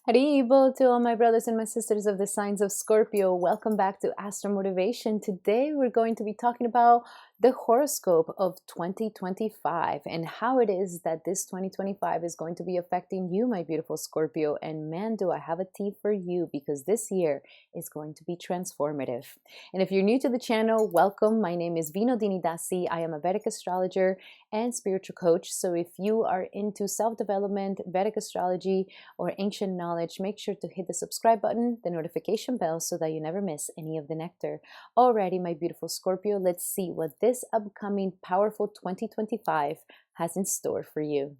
Haribol to all my brothers and my sisters of the signs of Scorpio. Welcome back to Astral Motivation. Today we're going to be talking about the horoscope of 2025 and how it is that this 2025 is going to be affecting you, my beautiful Scorpio. And man, do I have a tea for you, because this year is going to be transformative. And if you're new to the channel, welcome. My name is Vinodini Dasi. I am a Vedic astrologer and spiritual coach. So if you are into self-development, Vedic astrology, or ancient knowledge, make sure to hit the subscribe button, the notification bell, so that you never miss any of the nectar. Alrighty, my beautiful Scorpio, let's see what this upcoming powerful 2025 has in store for you.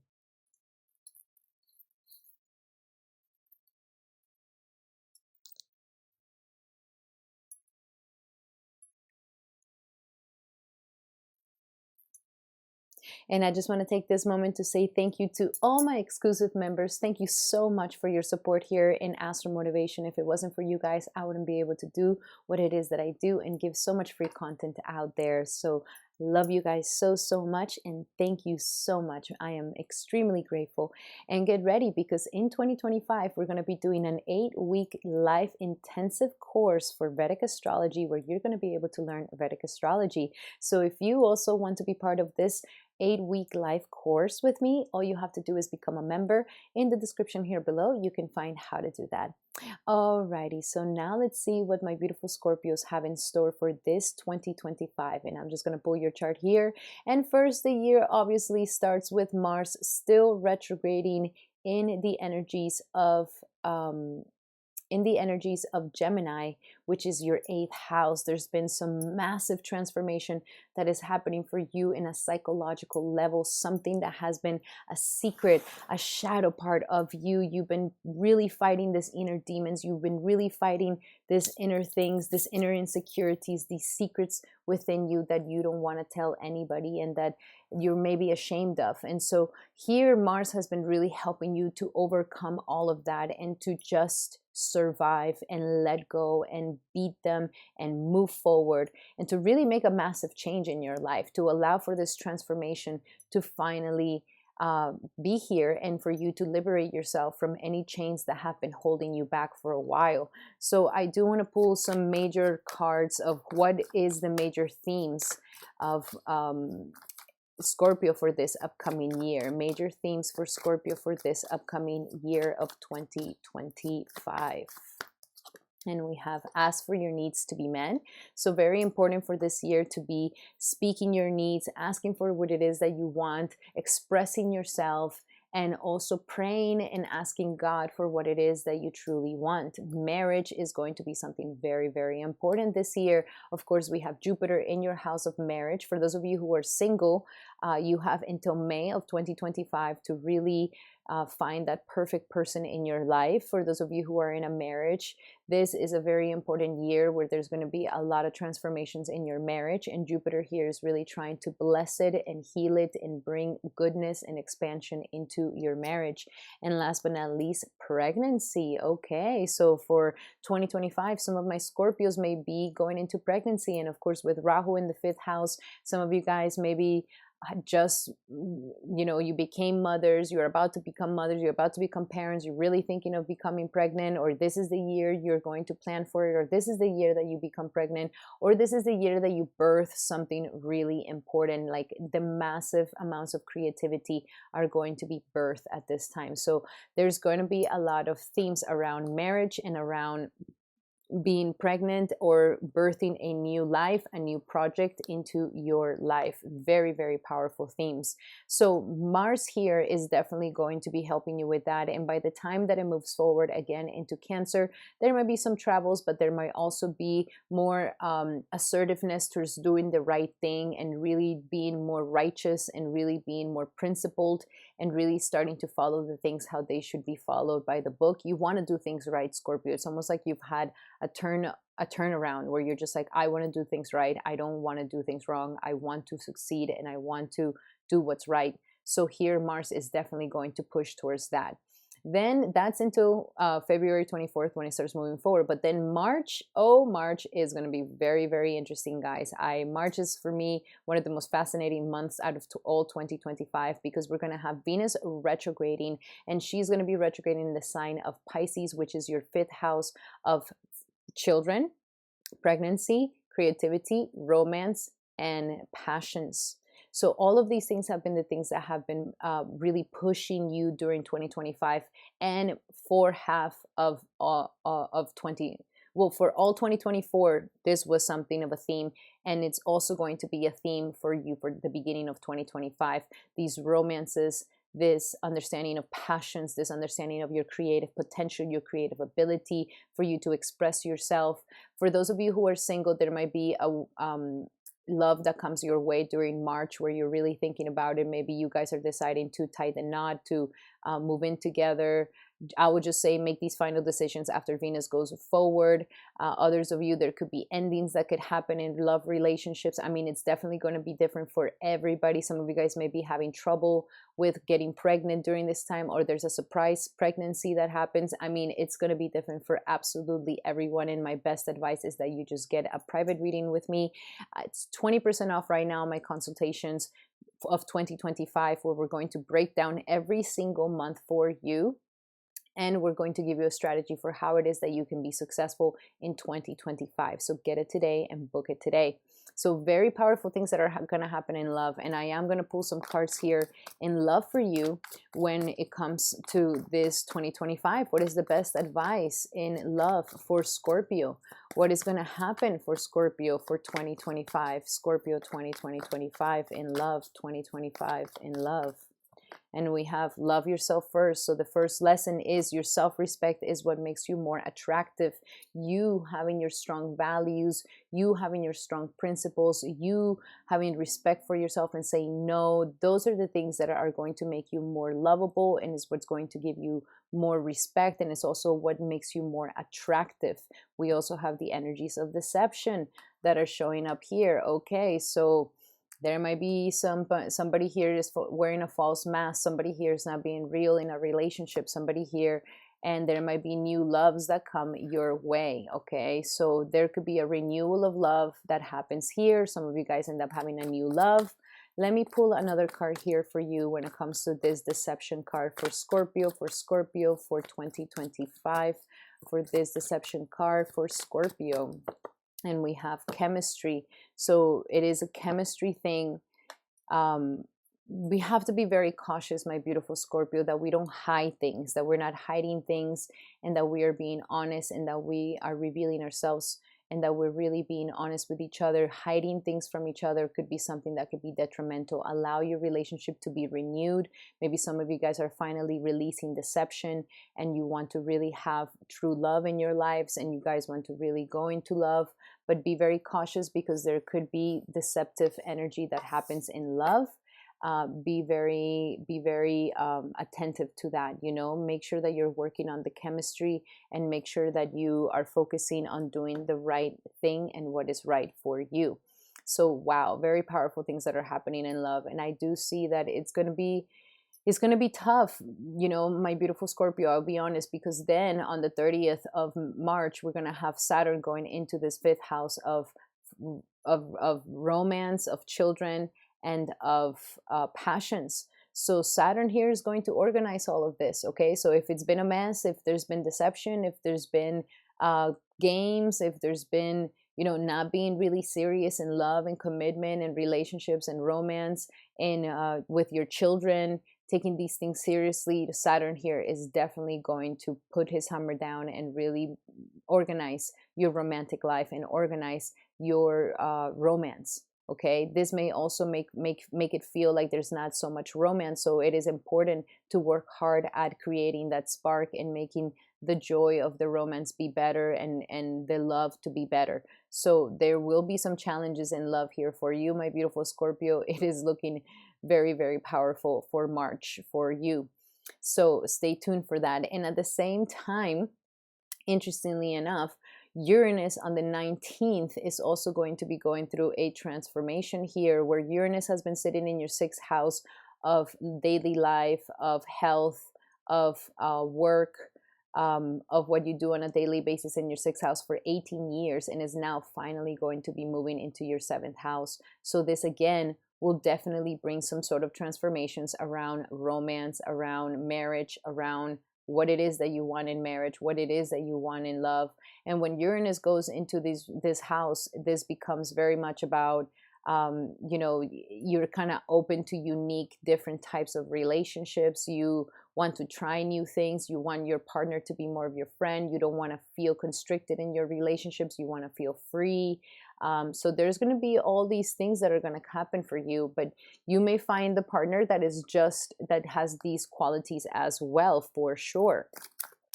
And I just want to take this moment to say thank you to all my exclusive members. Thank you so much for your support here in Astral Motivation. If it wasn't for you guys, I wouldn't be able to do what it is that I do and give so much free content out there. So love you guys so much, and thank you so much. I am extremely grateful. And get ready, because in 2025 we're going to be doing an 8-week live intensive course for Vedic astrology, where you're going to be able to learn Vedic astrology. So if you also want to be part of this 8-week live course with me, all you have to do is become a member. In the description here below, you can find how to do that. Alrighty, so now let's see what my beautiful Scorpios have in store for this 2025. And I'm just going to pull your chart here. And first, the year obviously starts with Mars still retrograding in the energies of Gemini, which is your 8th house. There's been some massive transformation that is happening for you in a psychological level, something that has been a secret, a shadow part of you. You've been really fighting these inner demons. You've been really fighting these inner things, these inner insecurities, these secrets within you that you don't want to tell anybody and that you're maybe ashamed of. And so here Mars has been really helping you to overcome all of that and to just survive and let go and beat them and move forward, and to really make a massive change in your life, to allow for this transformation to finally be here, and for you to liberate yourself from any chains that have been holding you back for a while. So I do want to pull some major cards of what is the major themes of Scorpio for this upcoming year. Major themes for Scorpio for this upcoming year of 2025. And we have ask for your needs to be met. So very important for this year to be speaking your needs, asking for what it is that you want, expressing yourself, and also praying and asking God for what it is that you truly want. Marriage is going to be something very important this year. Of course, we have Jupiter in your house of marriage. For those of you who are single, you have until May of 2025 to really find that perfect person in your life. For those of you who are in a marriage, this is a very important year where there's going to be a lot of transformations in your marriage, and Jupiter here is really trying to bless it and heal it and bring goodness and expansion into your marriage. And last but not least, pregnancy. Okay, so for 2025, some of my Scorpios may be going into pregnancy, and of course with Rahu in the 5th house, some of you guys maybe just, you became mothers, you're about to become mothers, you're about to become parents, you're really thinking of becoming pregnant, or this is the year you're going to plan for it, or this is the year that you become pregnant, or this is the year that you birth something really important. Like the massive amounts of creativity are going to be birthed at this time. So there's going to be a lot of themes around marriage and around being pregnant or birthing a new life, a new project into your life. Very powerful themes. So Mars here is definitely going to be helping you with that. And by the time that it moves forward again into Cancer, there might be some travels, but there might also be more assertiveness towards doing the right thing and really being more righteous and really being more principled and really starting to follow the things how they should be followed by the book. You want to do things right, Scorpio. It's almost like you've had a turnaround where you're just like, I want to do things right. I don't want to do things wrong. I want to succeed and I want to do what's right. So here Mars is definitely going to push towards that. Then that's until February 24th when it starts moving forward. But then March, oh, March is going to be very, very interesting, guys. March is for me one of the most fascinating months out of all 2025, because we're going to have Venus retrograding, and she's going to be retrograding in the sign of Pisces, which is your 5th house of children, pregnancy, creativity, romance, and passions. So all of these things have been the things that have been really pushing you during 2025 and for half of 20. Well, for all 2024, this was something of a theme, and it's also going to be a theme for you for the beginning of 2025. These romances, this understanding of passions, this understanding of your creative potential, your creative ability for you to express yourself. For those of you who are single, there might be a love that comes your way during March where you're really thinking about it. Maybe you guys are deciding to tie the knot, to move in together. I would just say make these final decisions after Venus goes forward. Others of you, there could be endings that could happen in love relationships. I mean, it's definitely going to be different for everybody. Some of you guys may be having trouble with getting pregnant during this time, or there's a surprise pregnancy that happens. I mean, it's going to be different for absolutely everyone. And my best advice is that you just get a private reading with me. It's 20% off right now, my consultations of 2025, where we're going to break down every single month for you. And we're going to give you a strategy for how it is that you can be successful in 2025. So get it today and book it today. So very powerful things that are going to happen in love. And I am going to pull some cards here in love for you when it comes to this 2025. What is the best advice in love for Scorpio? What is going to happen for Scorpio for 2025? Scorpio 2025 in love, 2025 in love. And we have love yourself first. So the first lesson is your self-respect is what makes you more attractive. You having your strong values, you having your strong principles, you having respect for yourself and saying no. Those are the things that are going to make you more lovable, and is what's going to give you more respect, and it's also what makes you more attractive. We also have the energies of deception that are showing up here. Okay, so there might be somebody here is wearing a false mask. Somebody here is not being real in a relationship. Somebody here, and there might be new loves that come your way. Okay, so there could be a renewal of love that happens here. Some of you guys end up having a new love. Let me pull another card here for you when it comes to this deception card for Scorpio for 2025, for this deception card for Scorpio. And we have chemistry. So it is a chemistry thing. We have to be very cautious, my beautiful Scorpio, that we don't hide things, that we're not hiding things, and that we are being honest, and that we are revealing ourselves, and that we're really being honest with each other. Hiding things from each other could be something that could be detrimental. Allow your relationship to be renewed. Maybe some of you guys are finally releasing deception, and you want to really have true love in your lives, and you guys want to really go into love. But be very cautious, because there could be deceptive energy that happens in love. Be very attentive to that. You know, make sure that you're working on the chemistry, and make sure that you are focusing on doing the right thing and what is right for you. So wow, very powerful things that are happening in love. And I do see that it's going to be tough, you know, my beautiful Scorpio. I'll be honest, because then on the 30th of March, we're going to have Saturn going into this 5th house of romance, of children, and of passions. So Saturn here is going to organize all of this. Okay, so if it's been a mess, if there's been deception, if there's been games, if there's been, you know, not being really serious in love and commitment and relationships and romance, and with your children, taking these things seriously, Saturn here is definitely going to put his hammer down and really organize your romantic life and organize your romance. Okay, this may also make it feel like there's not so much romance. So it is important to work hard at creating that spark and making the joy of the romance be better, and the love to be better. So there will be some challenges in love here for you, my beautiful Scorpio. It is looking very, very powerful for March for you. So stay tuned for that. And at the same time, interestingly enough, Uranus on the 19th is also going to be going through a transformation here, where Uranus has been sitting in your 6th house of daily life, of health, of work, of what you do on a daily basis in your sixth house for 18 years, and is now finally going to be moving into your seventh house. So this again will definitely bring some sort of transformations around romance, around marriage, around what it is that you want in marriage, what it is that you want in love. And when Uranus goes into this house, this becomes very much about you know, you're kind of open to unique different types of relationships. You want to try new things. You want your partner to be more of your friend. You don't want to feel constricted in your relationships. You want to feel free. So there's going to be all these things that are going to happen for you, but you may find the partner that is just, that has these qualities as well, for sure.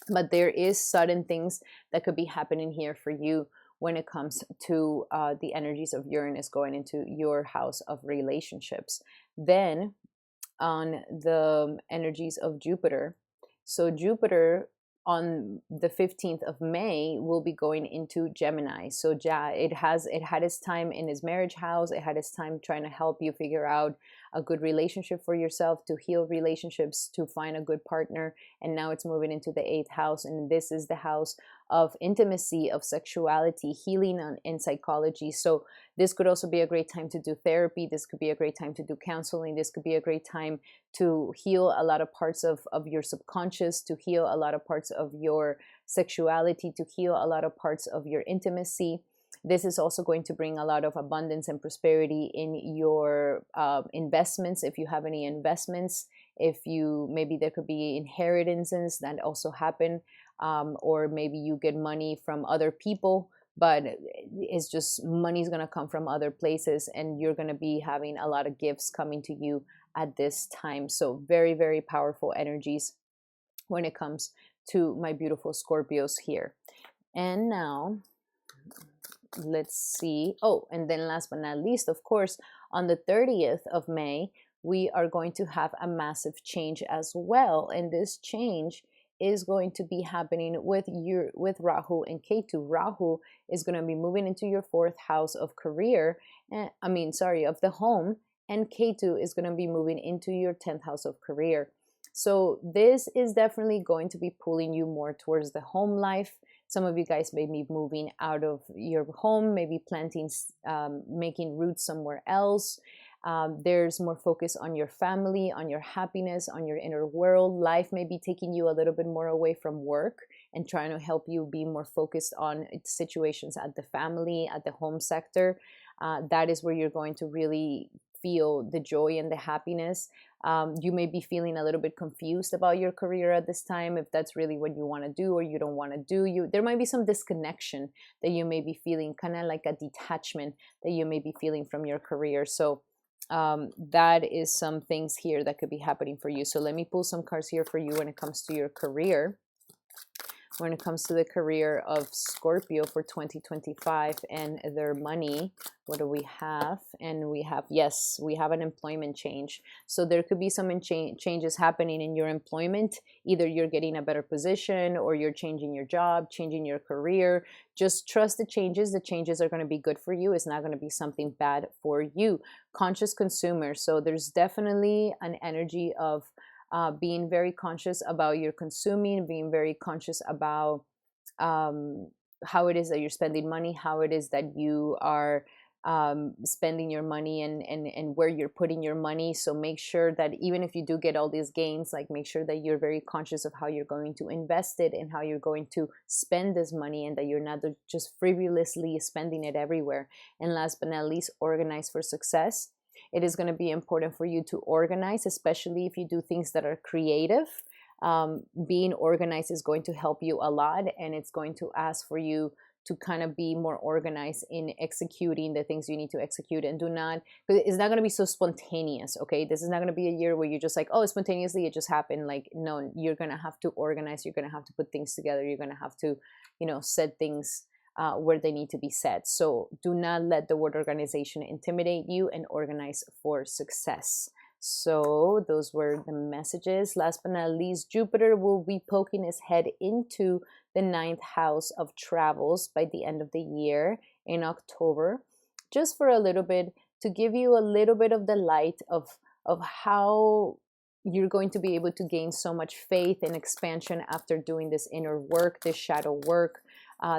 But there is sudden things that could be happening here for you when it comes to the energies of Uranus going into your house of relationships. Then on the energies of Jupiter. So Jupiter on the 15th of May will be going into Gemini. So it had its time in his marriage house. It had its time trying to help you figure out a good relationship for yourself, to heal relationships, to find a good partner. And now it's moving into the 8th house, and this is the house of intimacy, of sexuality, healing, and psychology. So this could also be a great time to do therapy. This could be a great time to do counseling. This could be a great time to heal a lot of parts of your subconscious, to heal a lot of parts of your sexuality, to heal a lot of parts of your intimacy. This is also going to bring a lot of abundance and prosperity in your investments, if you have any investments. If you, maybe there could be inheritances that also happen, or maybe you get money from other people, but it's just money's going to come from other places, and you're going to be having a lot of gifts coming to you at this time. So very, very powerful energies when it comes to my beautiful Scorpios here. And now let's see. Oh, and then last but not least, of course, on the 30th of May, we are going to have a massive change as well. And this change is going to be happening with Rahu and Ketu. Rahu is going to be moving into your 4th house of career, of the home, and Ketu is going to be moving into your 10th house of career. So this is definitely going to be pulling you more towards the home life. Some of you guys may be moving out of your home, maybe planting, making roots somewhere else. There's more focus on your family, on your happiness, on your inner world. Life may be taking you a little bit more away from work and trying to help you be more focused on situations at the family, at the home sector. That is where you're going to really feel the joy and the happiness. You may be feeling a little bit confused about your career at this time, if that's really what you want to do or you don't want to do. There might be some disconnection that you may be feeling, kind of like a detachment that you may be feeling from your career. So that is some things here that could be happening for you. So let me pull some cards here for you when it comes to your career. When it comes to the career of Scorpio for 2025 and their money, what do we have? And we have, yes, we have an employment change. So there could be some changes happening in your employment. Either you're getting a better position, or you're changing your job, changing your career. Just trust the changes. The changes are going to be good for you. It's not going to be something bad for you. Conscious consumer. So there's definitely an energy of being very conscious about your consuming, being very conscious about how it is that you're spending money, how it is that you are spending your money, and where you're putting your money. So make sure that even if you do get all these gains, like, make sure that you're very conscious of how you're going to invest it and how you're going to spend this money, and that you're not just frivolously spending it everywhere. And last but not least, organize for success. It is going to be important for you to organize, especially if you do things that are creative. Being organized is going to help you a lot, and it's going to ask for you to kind of be more organized in executing the things you need to execute. And do not, because it's not going to be so spontaneous, okay? This is not going to be a year where you're just like, oh, spontaneously it just happened. Like, no, you're going to have to organize. You're going to have to put things together. You're going to have to, set things where they need to be set. So do not let the word organization intimidate you, and organize for success. So those were the messages. Last but not least, Jupiter will be poking his head into the 9th house of travels by the end of the year in October, just for a little bit, to give you a little bit of the light of how you're going to be able to gain so much faith and expansion after doing this inner work, this shadow work,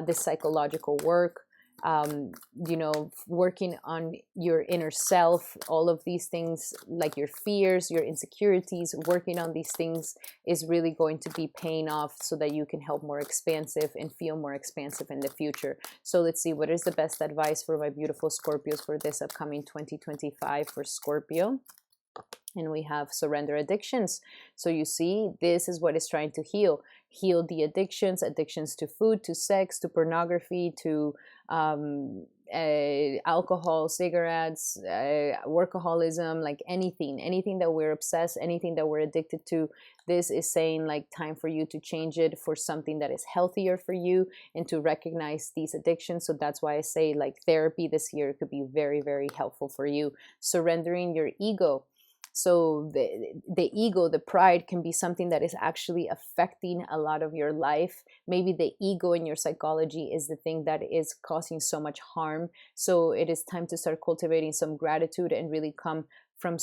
this psychological work, you know, working on your inner self. All of these things, like your fears, your insecurities, working on these things is really going to be paying off so that you can help more expansive and feel more expansive in the future. So let's see, what is the best advice for my beautiful Scorpios for this upcoming 2025 for Scorpio? And we have surrender addictions. So you see, this is what it's trying to heal. Heal the addictions to food, to sex, to pornography, to alcohol, cigarettes, workaholism, like anything that we're obsessed, anything that we're addicted to. This is saying like time for you to change it for something that is healthier for you and to recognize these addictions. So that's why I say like therapy this year could be very, very helpful for you. Surrendering your ego. So the ego, the pride can be something that is actually affecting a lot of your life. Maybe the ego in your psychology is the thing that is causing so much harm. So it is time to start cultivating some gratitude and really come from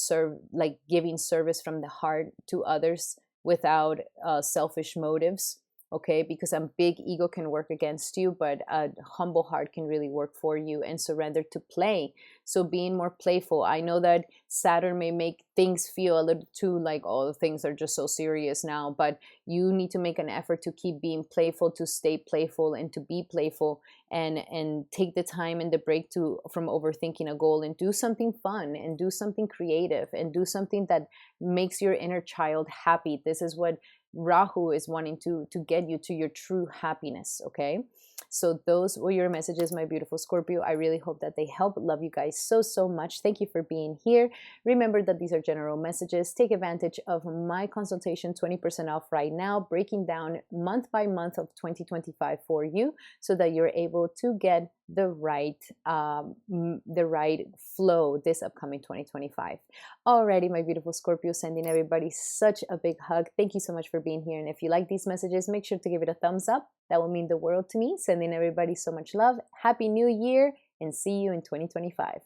like giving service from the heart to others without selfish motives. Okay, because a big ego can work against you, but a humble heart can really work for you. And surrender to play. So being more playful. I know that Saturn may make things feel a little too like all the things are just so serious now, but you need to make an effort to keep being playful, to stay playful and to be playful, and take the time and the break from overthinking a goal and do something fun and do something creative and do something that makes your inner child happy. This is what Rahu is wanting to get you to your true happiness. Okay, so those were your messages, my beautiful Scorpio. I really hope that they help. Love you guys so much. Thank you for being here. Remember that these are general messages. Take advantage of my consultation, 20% off right now, breaking down month by month of 2025 for you so that you're able to get the right flow this upcoming 2025. Alrighty, my beautiful Scorpio, sending everybody such a big hug. Thank you so much for being here. And if you like these messages, make sure to give it a thumbs up. That will mean the world to me. Sending everybody so much love. Happy New Year and see you in 2025.